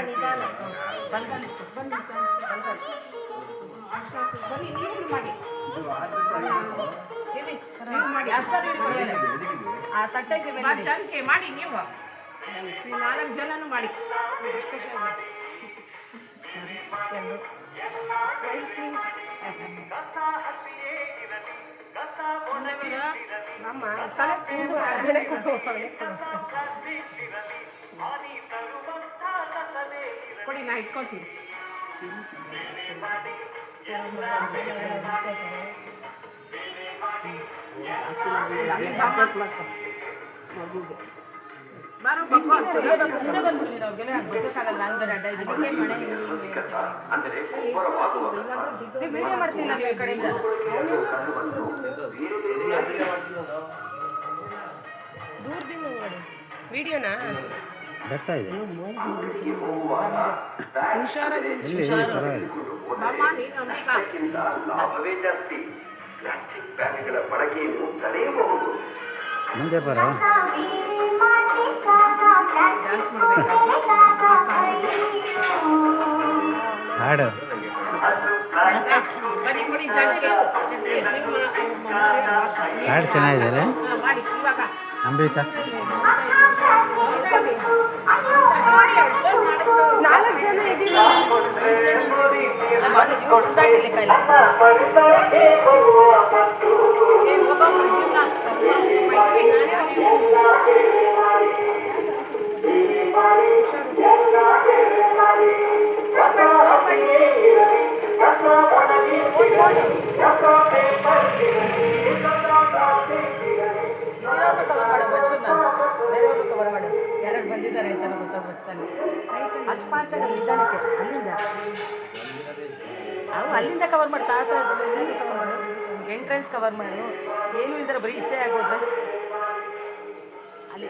ನಿಧಾನ ಬನ್ನಿ ನೀವು ಮಾಡಿ ಆ ತಟ್ಟೆಗೆ ಚಂಕೆ ಮಾಡಿ ನೀವು 4 ಜನನು ಮಾಡಿ ನಮ್ಮ ತಲೆ ಕೊಡಿ ನಾ ಇಟ್ಕೊಳ್ತೀನಿ ಬಾರೋ ವಿಡಿಯೋ ಮಾಡ್ತೀನಿ ನಾನು ಈ ಕಡೆಯಿಂದ ದೂರದಿಂದ ನೋಡಿ ವಿಡಿಯೋನಾ ಬರ್ತಾ ಇದೆ ಹುಷಾರಾಗಿ ಲಾಭವೇ ಜಾಸ್ತಿ ಪ್ಲಾಸ್ಟಿಕ್ ಬ್ಯಾಗ್ಗಳ ಬಳಕೆಯನ್ನು ತಡೆಯಬಹುದು. ಮುಂದೆ ಬರ ಡ್ಯಾನ್ಸ್ ಮಾಡಬೇಕಾಗಿ ಹಾಡು ಬನ್ನಿ ಕೊಡಿ ಚಂಕೆ ಹಾಡು ಚೆನ್ನಾಗಿದೆ ಅಲ್ಲ ಮಾಡಿ ಇವಾಗ ಅಂಬಿಕಾ ನೋಡಿ ಅವ್ರು ಫೋನ್ ಮಾಡಿದ್ರು 4 ಜನ ಇದ್ದೀವಿ ಯಾರು ಬಂದಿದ್ದಾರೆ ಅಂತ ಗೊತ್ತಾಗ್ತಾನೆ ಅಷ್ಟು ಫಾಸ್ಟಾಗಿ ನಿಧಾನಕ್ಕೆ ಅಲ್ಲಿಂದ ಅವು ಅಲ್ಲಿಂದ ಕವರ್ ಮಾಡಿ ಕವರ್ ಮಾಡು ಎಂಟ್ರೆನ್ಸ್ ಕವರ್ ಮಾಡು ಏನೂ ಇಲ್ದಾರೆ ಬರೀ ಇಷ್ಟೇ ಆಗೋದ್ರೆ ಅಲ್ಲಿ